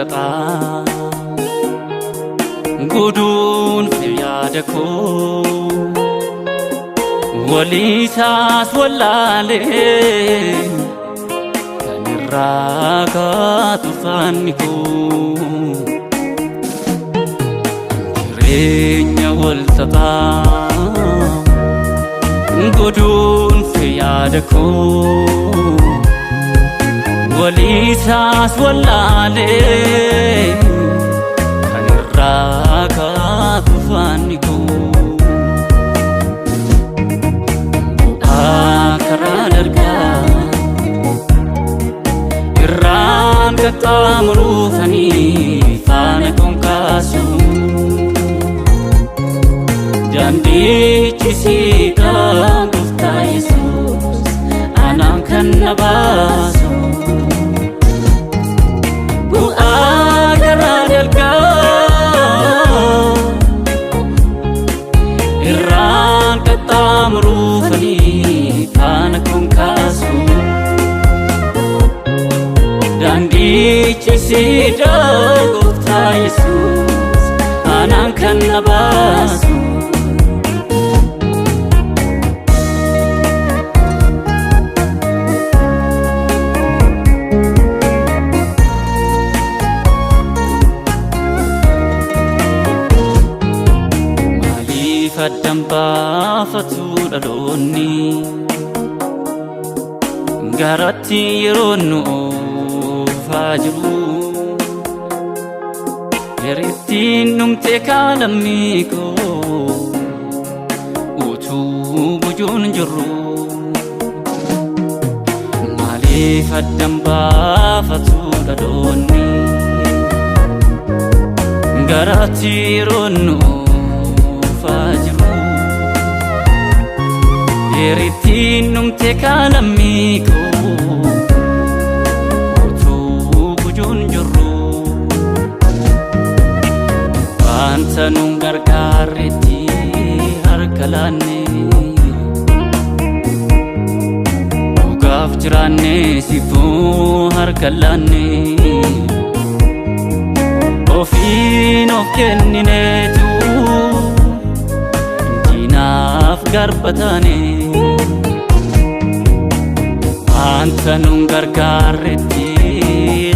walxaxaa guduun yaada koo waliisaas wallaalee kan irraa kaatu faanni koo jireenya walxaxaa guduun yaada koo waliisaas wallaalee kan irraa kaatu faanni koo bu'aa karaa dargaa irraan qaxxaamuruufanii faana koon kaasu daandichi siidhaan Gooftaa Yesuus anaan kan na baasu bu'aa karaa dargaa irraan qaxxaamuruufanii faana koon kaasu daandichi siidhaan Gooftaa Yesuus anaan kan na baasu Faddan baafatu dhaloonni garatti yeroo nu oofaa jiru yerittiin dhumte kaalamii koo utuu bujuun jirru maaliif faddan baafatu dhaloonni garatti yeroo nu yerittiin dhumte kaalamii koo utuu bujuun jirru waanta nuun gargaaretti harka laanne dhugaaf jiraanne siifuu harka laanne ofiin of kennineetu diinaaf garba taane waanta nuun gargaaretti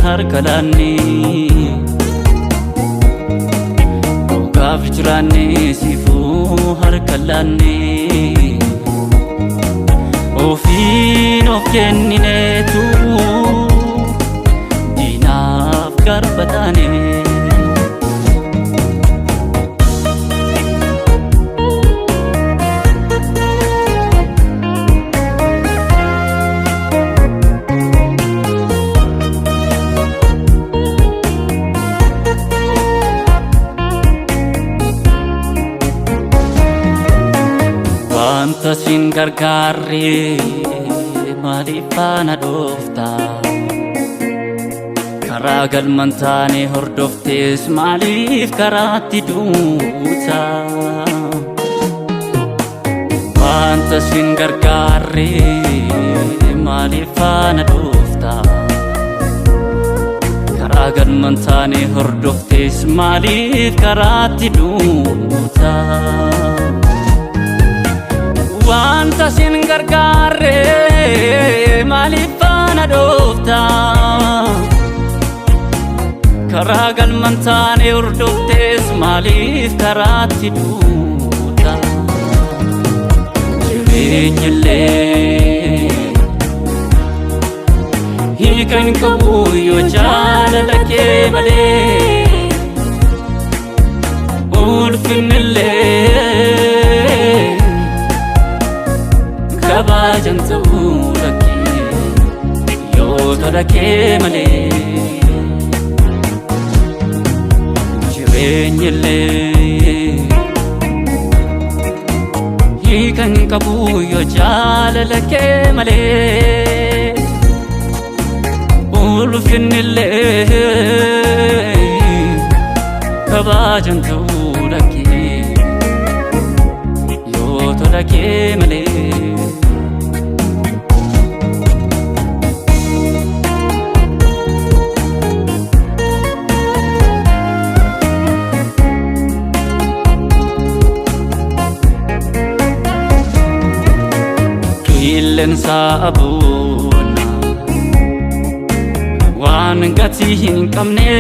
harka laanne dhugaaf jiraanne siifuu harka laanne ofiin of kennineetu diinaaf garba taane Wanta sin gargaarre maaliif faana dhoofta karaa galman taane hordoftees maaliif karaatti duuta wanta sin gargaarre maaliif faana dhoofta karaa galman taane hordoftees maaliif karaatti duuta wanta sin gargaarre maaliif faana dhoofta karaa galman taane hordoftees maaliif karaatti duuta jireenyillee hiika hin qabu yoo jaalala kee malee ulfinnillee kabaajan ta'uu lakkee yoo tola kee malee jireenyillee hiika hin qabu yoo jaalala kee malee ulfinnillee kabaajan ta'uu lakkee yoo tola kee malee qilleensa aboona waan gatii hin qabne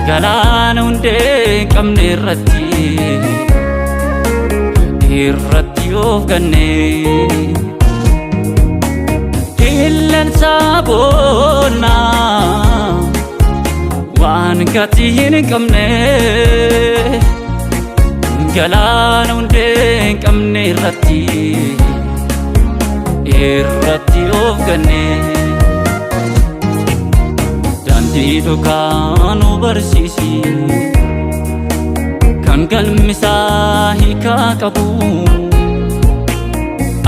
galaana hundee hin qabne irratti of ganne qilleensa aboona waan gatii hin qabne galaana hundee hin qabne irratti of ganne daandii dhugaa nu barsiisi kan galmisaa hiikaa qabu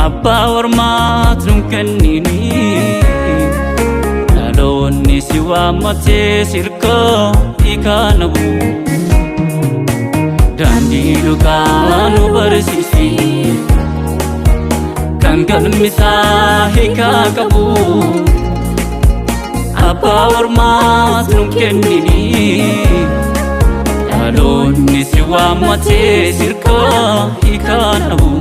abbaa ormaat nun kennini dhaloonni si waammatee sirkoo hiikaa nabu daandii dhugaa nu barsiisi kan galmisaa hiikaa qabu abbaa ormaat nun kennini dhaloonni si waammatee sirkoo hiikaa nabu